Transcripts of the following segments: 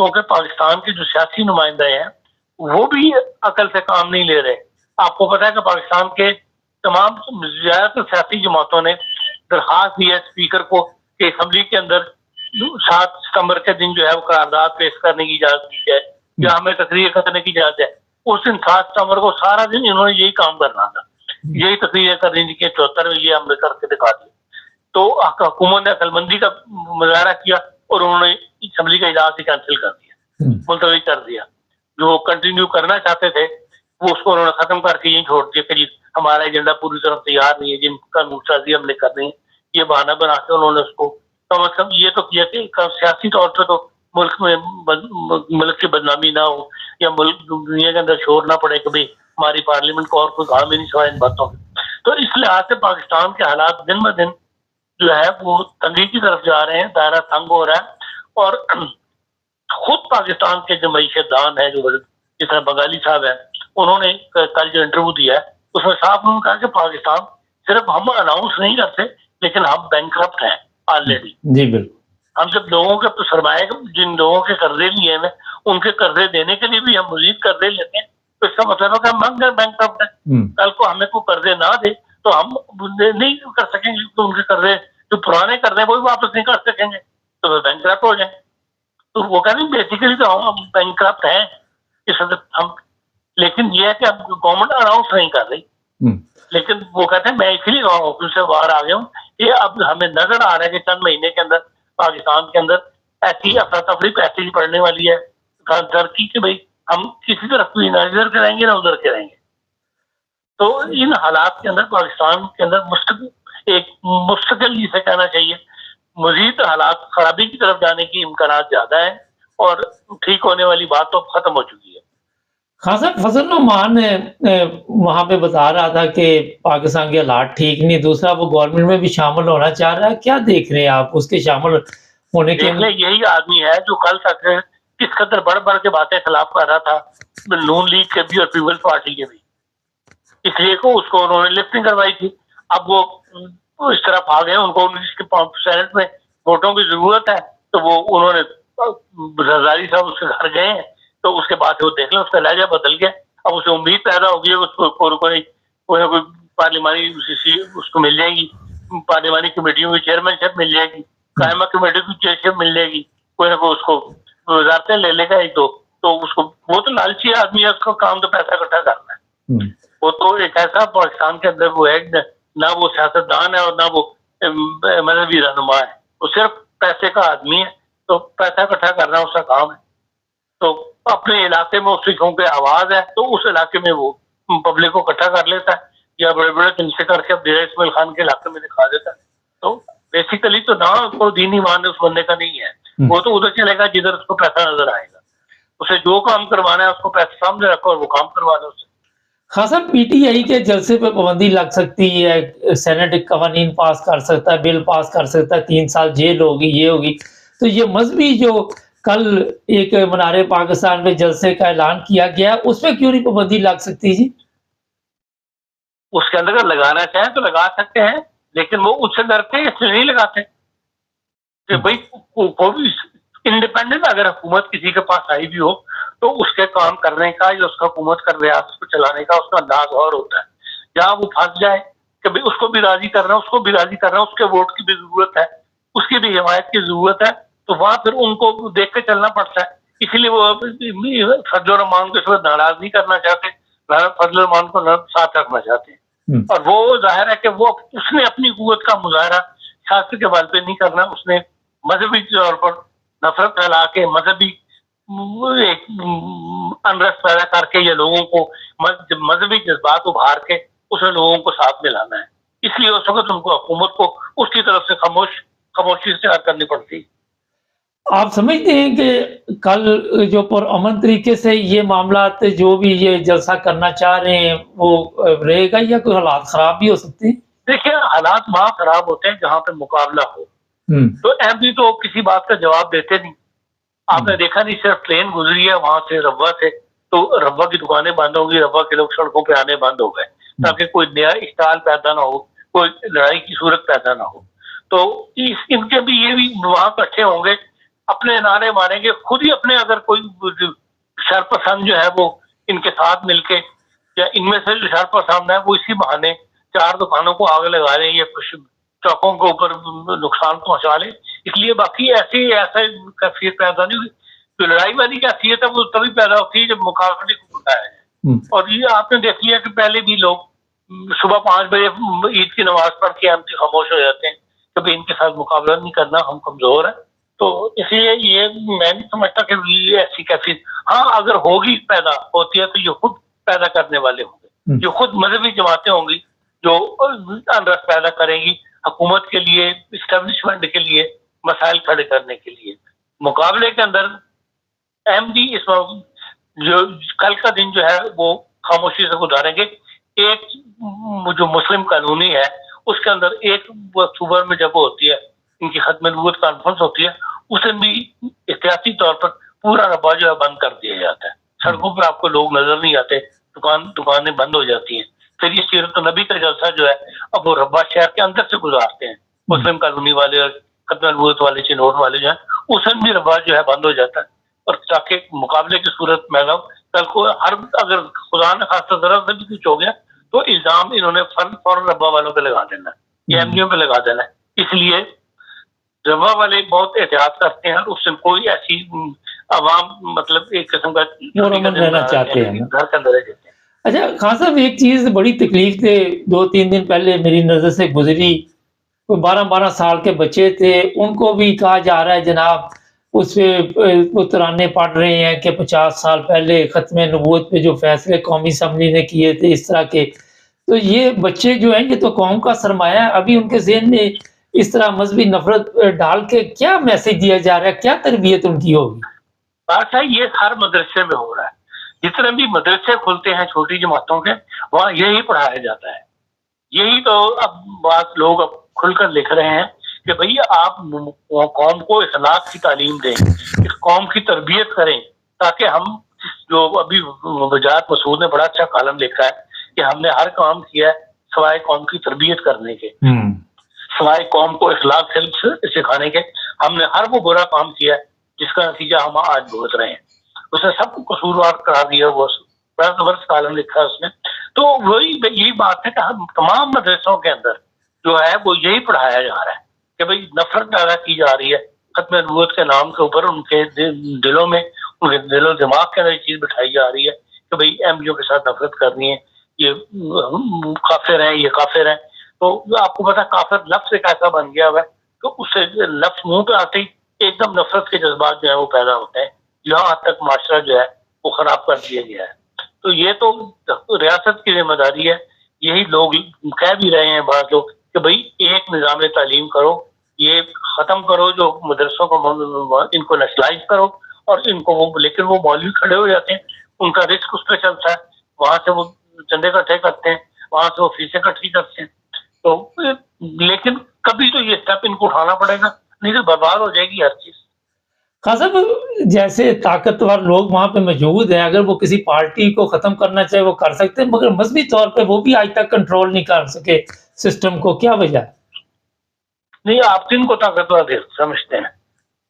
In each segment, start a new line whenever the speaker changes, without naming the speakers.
کیونکہ پاکستان کے جو سیاسی نمائندے ہیں وہ بھی عقل سے کام نہیں لے رہے. آپ کو پتا ہے کہ پاکستان کے تمام زیادہ تر سیاسی جماعتوں نے درخواست دی ہے اسپیکر کو کہ اسمبلی کے اندر 7 ستمبر کے دن جو ہے وہ قرارداد پیش کرنے کی اجازت دی جائے یا ہمیں تقریر کرنے کی اجازت ہے. اس دن 7 ستمبر کو سارا دن انہوں نے یہی کام کرنا تھا, یہی تقریر کرنی تھی کہ 74 میں یہ ہم نے کر کے دکھا دیا. تو حکومت نے عقل مندی کا مظاہرہ کیا اور انہوں نے اسمبلی کا اجلاس ہی کینسل کر دیا, ملتوی کر دیا. جو کنٹینیو کرنا چاہتے تھے وہ اس کو انہوں نے ختم کر کے یہیں چھوڑ دیا کہ جی ہمارا ایجنڈا پوری طرح تیار نہیں ہے, جن قانون سازی ہم نے کرنی ہے. یہ بہانہ بنا کے انہوں نے اس کو کم از کم یہ تو کیا کہ سیاسی طور پہ تو ملک میں ملک کی بدنامی نہ ہو یا ملک دنیا کے اندر شور نہ پڑے کہ بھائی ہماری پارلیمنٹ کو اور کوئی کام ہی نہیں سوائے ان باتوں میں. تو اس لحاظ سے پاکستان کے حالات دن بہ دن جو ہے وہ تنگی کی طرف جا رہے ہیں, دائرہ تنگ ہو رہا ہے. اور خود پاکستان کے جو معیشت دان ہے, جو جس طرح بنگالی صاحب ہیں, انہوں نے کل جو انٹرویو دیا ہے اس میں صاحب نے کہا کہ پاکستان صرف ہم اناؤنس نہیں کرتے لیکن ہم بینکرپٹ ہیں آلریڈی.
جی بالکل.
ہم جب لوگوں کے سرمایہ جن لوگوں کے قرضے لیے ہیں ان کے قرضے دینے کے لیے بھی ہم مزید قرضے لیتے ہیں, تو اس کا مطلب ہے کہ ہم بینکرپٹ ہیں. کل کو ہمیں کوئی قرضے نہ دے تو ہم نہیں کر سکیں گے, تو ان کے قرضے جو پرانے قرضے وہ بھی واپس نہیں کر سکیں گے تو وہ بینکرپٹ ہو جائیں. تو وہ کہتے ہیں بیسیکلی تو ہم بینکرپٹ ہیں اس وقت ہم, لیکن یہ ہے کہ اب گورنمنٹ اناؤنس نہیں کر رہی. لیکن وہ کہتے ہیں میں اسی لیے آفس سے باہر آ گیا ہوں کہ اب ہمیں نظر آ رہا ہے کہ چند مہینے کے اندر پاکستان کے اندر ایسی افراتفری پیسے ہی پڑنے والی ہے در کی کہ بھائی ہم کسی طرف بھی نہ ادھر کے رہیں گے نہ ادھر کے رہیں گے. تو ان حالات کے اندر پاکستان کے اندر ایک مستقل جسے کہنا چاہیے مزید حالات خرابی کی طرف جانے کی امکانات زیادہ ہیں اور ٹھیک ہونے والی بات تو ختم ہو چکی ہے.
خان صاحب, فضل الرحمان وہاں پہ بتا رہا تھا کہ پاکستان کے حالات ٹھیک نہیں, دوسرا وہ گورنمنٹ میں بھی شامل ہونا چاہ رہا ہے. کیا دیکھ رہے ہیں آپ اس کے شامل ہونے کے؟
یہی آدمی ہے جو کل تک کس قدر بڑھ بڑھ کے باتیں خلاف کر رہا تھا نون لیگ کے بھی اور پیپلز پارٹی کے بھی, اس لیے کو اس کو انہوں نے لفٹنگ کروائی تھی. اب وہ اس طرف آ گئے, ان کو سینٹ میں ووٹوں کی ضرورت ہے تو وہ انہوں نے زرداری صاحب اس کے گھر گئے ہیں تو اس کے بعد وہ دیکھ لیں اس کا لہجہ بدل گیا. اب اسے امید پیدا ہوگی اس کو کوئی پارلیمانی اس کو مل جائے گی, پارلیمانی کمیٹیوں کی چیئرمین شپ مل جائے گی, قائمہ کمیٹی کی چیئرشپ مل جائے گی, کوئی نہ کوئی اس کو وزارتیں لے لے گا ایک دو. تو اس کو وہ تو لالچی آدمی ہے, اس کا کام تو پیسہ اکٹھا کرنا ہے. وہ تو ایک ایسا پاکستان کے اندر وہ ہے نہ وہ سیاستدان ہے اور نہ وہ مذہبی رہنما ہے, وہ صرف پیسے کا آدمی ہے. تو پیسہ اکٹھا کرنا اس کا کام ہے. تو اپنے علاقے میں اس کی کیونکہ آواز ہے تو اس علاقے میں وہ پبلک کو اکٹھا کر لیتا ہے یا بڑے بڑے جلسے کر کے ڈیرہ اسماعیل خان کے علاقے میں دکھا دیتا ہے. تو بیسیکلی تو نہ کوئی دینی مان اس بندے کا نہیں ہے, وہ تو ادھر چلے گا جدھر اس کو پیسہ نظر آئے گا. اسے جو کام کروانا ہے اس کو پیسہ سامنے رکھو اور وہ کام کروا دو اسے.
خان صاحب, پی ٹی آئی کے جلسے پہ پابندی لگ سکتی ہے, سینٹ قوانین پاس کر سکتا ہے, بل پاس کر سکتا ہے, 3 سال جیل ہوگی, یہ ہوگی. تو یہ مذہبی جو کل ایک منار پاکستان میں جلسے کا اعلان کیا گیا اس پہ کیوں نہیں پابندی لگ سکتی جی؟
اس کے اندر اگر لگانا چاہیں تو لگا سکتے ہیں, لیکن وہ اس سے ڈرتے اس لیے نہیں لگاتے کہ بھائی کوئی انڈیپینڈنٹ اگر حکومت کسی کے پاس آئی بھی ہو تو اس کے کام کرنے کا یا اس کا حکومت کر ریاست کو چلانے کا اس کا انداز اور ہوتا ہے. جہاں وہ پھنس جائے کہ بھائی اس کو بھی راضی کرنا, اس کو بھی راضی کرنا, اس کے ووٹ کی بھی ضرورت ہے, اس کی بھی حمایت کی ضرورت ہے, تو وہاں پھر ان کو دیکھ کے چلنا پڑتا ہے. اسی لیے وہ فضل الرحمان کو اس وقت ناراض نہیں کرنا چاہتے, فضل الرحمان کو ساتھ رکھنا چاہتے ہیں. اور وہ ظاہر ہے کہ وہ اس نے اپنی قوت کا مظاہرہ سیاست کے بل پہ نہیں کرنا, اس نے مذہبی طور پر نفرت پھیلا کے مذہبی ایک انرس پیدا کر کے یا لوگوں کو مذہبی جذبات ابھار کے اس نے لوگوں کو ساتھ میں لانا ہے. اس لیے اس وقت ان کو حکومت کو اس کی طرف سے خاموشی سے کرنی پڑتی.
آپ سمجھتے ہیں کہ کل جو پرامن طریقے سے یہ معاملات جو بھی یہ جلسہ کرنا چاہ رہے ہیں وہ رہے گا یا کوئی حالات خراب بھی ہو سکتے ہیں؟ دیکھیں,
حالات وہاں خراب ہوتے ہیں جہاں پہ مقابلہ ہو. تو ایم بھی تو کسی بات کا جواب دیتے نہیں. آپ نے دیکھا نہیں, صرف ٹرین گزری ہے وہاں سے روا سے, تو روا کی دکانیں بند ہو گئی, روا کے لوگ سڑکوں پہ آنے بند ہو گئے تاکہ کوئی نیا اشتعال پیدا نہ ہو, کوئی لڑائی کی صورت پیدا نہ ہو. تو ان کے بھی یہ بھی وہاں اکٹھے ہوں گے. اپنے نعرے ماریں گے خود ہی اپنے، اگر کوئی شرپسند جو ہے وہ ان کے ساتھ مل کے، یا ان میں سے جو شرپسند ہے وہ اسی بہانے 4 دکانوں کو آگ لگا لیں یا کچھ چوکوں کے اوپر نقصان پہنچا لیں. اس لیے باقی ایسا کیفیت پیدا نہیں ہوئی. جو لڑائی والی کیفیت ہے وہ تبھی پیدا ہوتی ہے جب مقابلے کو بٹھایا ہے. اور یہ آپ نے دیکھ لیا کہ پہلے بھی لوگ صبح 5 بجے عید کی نماز پڑھ کے ہم خاموش ہو جاتے ہیں کہ بھائی ان کے ساتھ مقابلہ نہیں کرنا، ہم کمزور ہیں. تو اس لیے یہ میں نہیں سمجھتا کہ یہ ایسی کیفیت، ہاں اگر ہوگی پیدا ہوتی ہے تو یہ خود پیدا کرنے والے ہوں گے، یہ خود مذہبی جماعتیں ہوں گی جو انرس پیدا کریں گی حکومت کے لیے، اسٹیبلشمنٹ کے لیے، مسائل کھڑے کرنے کے لیے. مقابلے کے اندر ایم ڈی اس وقت جو کل کا دن جو ہے وہ خاموشی سے گزاریں گے. ایک جو مسلم قانونی ہے اس کے اندر 1 اکتوبر میں جب ہوتی ہے ان کی ختم نبوت کانفرنس ہوتی ہے، اس دن بھی احتیاطی طور پر پورا ربا جو ہے بند کر دیا جاتا ہے. سڑکوں پر آپ کو لوگ نظر نہیں آتے، دکانیں بند ہو جاتی ہیں. پھر یہ سیرت النبی کا جلسہ جو ہے اب وہ ربا شہر کے اندر سے گزارتے ہیں مسلم کالونی والے اور ختم نبوت والے، چنوٹ والے جو ہیں، اس دن بھی ربا جو ہے بند ہو جاتا ہے. اور تاکہ مقابلے کی صورت میں کل کو اگر خدا نہ خاصہ ذرا سے بھی کچھ ہو گیا تو الزام انہوں نے فوراً ربا والوں پہ لگا دینا ہے یا ایم ڈی او پہ لگا دینا ہے. اس لیے ربا والے بہت احتیاط کرتے ہیں اور اس سے کوئی ایسی عوام مطلب ایک قسم کا
رہنا چاہتے ہیں
گھر کے اندر رہتے ہیں.
اچھا خان صاحب، ایک چیز بڑی تکلیف سے 2-3 دن پہلے میری نظر سے گزری، کوئی 12 سال کے بچے تھے، ان کو بھی کہا جا رہا ہے جناب اس پہ وہ ترانے پڑھ رہے ہیں کہ 50 سال پہلے ختم نبوت پہ جو فیصلے قومی اسمبلی نے کیے تھے اس طرح کے. تو یہ بچے جو ہیں یہ تو قوم کا سرمایہ ہے، ابھی ان کے ذہن میں اس طرح مذہبی نفرت ڈال کے کیا میسج دیا جا رہا ہے، کیا تربیت ان کی ہوگی؟
بات ہے یہ ہر مدرسے میں ہو رہا ہے. جتنے بھی مدرسے کھلتے ہیں چھوٹی جماعتوں کے، وہاں یہی پڑھایا جاتا ہے. یہی تو اب بات لوگ اب کھل کر لکھ رہے ہیں کہ بھئی آپ قوم کو اخلاق کی تعلیم دیں، اس قوم کی تربیت کریں، تاکہ ہم جو ابھی وجاہت مسعود نے بڑا اچھا کالم لکھا ہے کہ ہم نے ہر کام کیا ہے سوائے قوم کی تربیت کرنے کے، سوائے قوم کو اخلاق سکھانے کے، ہم نے ہر وہ برا کام کیا ہے جس کا نتیجہ ہم آج بھگت رہے ہیں. اس نے سب کو قصوروار قرار دیا، وہ بڑا زبردست کالم لکھا ہے اس نے. تو وہی یہی بات ہے کہ ہم تمام مدرسوں کے اندر جو ہے وہ یہی پڑھایا جا رہا ہے کہ بھئی نفرت پیدا کی جا رہی ہے ختم نبوت کے نام کے اوپر. ان کے دلوں میں، ان کے دل و دماغ کے اندر یہ چیز بٹھائی جا رہی ہے کہ بھئی ایم ڈی او کے ساتھ نفرت کرنی ہے، یہ کافر ہیں، یہ کافر ہیں. تو آپ کو پتا کافر لفظ ایک ایسا بن گیا ہوا ہے تو اس سے لفظ منہ پہ آتے ہی ایک دم نفرت کے جذبات جو ہے وہ پیدا ہوتے ہیں. یہاں حد تک معاشرہ جو ہے وہ خراب کر دیا گیا ہے. تو یہ تو ریاست کی ذمہ داری ہے. یہی لوگ کہہ بھی رہے ہیں بعض لوگ کہ بھئی ایک نظام تعلیم کرو، یہ ختم کرو جو مدرسوں کو، ان کو نیشنلائز کرو. اور ان کو لیکن وہ مولوی کھڑے ہو جاتے ہیں، ان کا رسک اس پہ چلتا ہے، وہاں سے وہ چندے اکٹھے کرتے ہیں، وہاں سے وہ فیسیں اکٹھی کرتے ہیں. تو لیکن کبھی تو یہ اسٹیپ ان کو اٹھانا پڑے گا، نہیں تو برباد ہو جائے گی ہر چیز.
خان صاحب، جیسے طاقتور لوگ وہاں پہ موجود ہیں، اگر وہ کسی پارٹی کو ختم کرنا چاہے وہ کر سکتے ہیں، مگر مذہبی طور پہ وہ بھی آج تک کنٹرول نہیں کر سکے سسٹم کو، کیا وجہ؟
نہیں، آپ کن کو طاقتور سمجھتے ہیں؟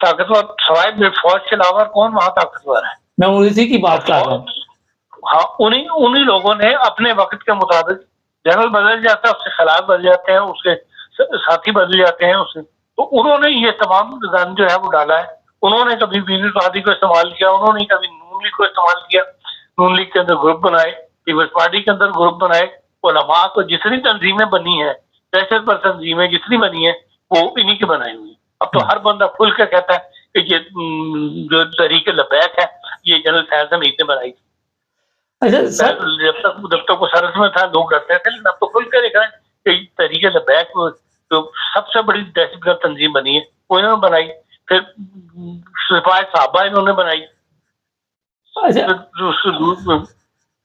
طاقتور سوائے فوج کے علاوہ کون وہاں طاقتور ہے؟
میں اسی کی بات کر رہا ہوں.
ہاں، انہی لوگوں نے اپنے وقت کے مطابق، جنرل بدل جاتا ہے، اس کے خلاف بدل جاتے ہیں، اس کے ساتھی بدل جاتے ہیں، تو انہوں نے یہ تمام نظام جو ہے وہ ڈالا ہے. انہوں نے کبھی پیپلز پارٹی کو استعمال کیا، انہوں نے کبھی نون لیگ کو استعمال کیا، نون لیگ کے اندر گروپ بنائے، پیپلز پارٹی کے اندر گروپ بنائے. علماء کو جتنی تنظیمیں بنی ہیں، دہشت گرد تنظیمیں جتنی بنی ہیں وہ انہی کی بنائی ہوئی. اب تو ہر بندہ کھل کے کہتا ہے کہ یہ جو تحریک لبیک ہے یہ جنرل فیض حمید نے بنائی تھی. جب تک وہ سرس میں تھا لوگ ڈرتے تھے، لیکن اب تو کھل کے دیکھ رہے ہیں کہ تحریک لبیک جو سب سے بڑی دہشت گرد تنظیم بنی ہے وہ انہوں نے بنائی. پھر سپاہی صحابہ انہوں نے بنائی.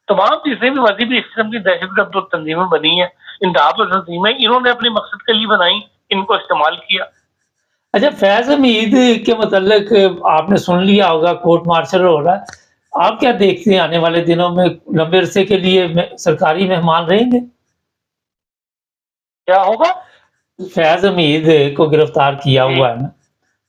تمام چیزیں بھی مذہبی اس قسم کی دہشت گرد تنظیمیں بنی ہیں، انتہا تنظیمیں انہوں نے اپنے مقصد کے لیے بنائی، ان کو استعمال کیا.
اچھا، فیض حمید کے متعلق آپ نے سن لیا ہوگا کورٹ مارشل ہو رہا ہے، آپ کیا دیکھتے ہیں آنے والے دنوں میں لمبے عرصے کے لیے سرکاری مہمان رہیں گے؟
کیا ہوگا؟
فیض حمید کو گرفتار کیا ہوا ہے نا،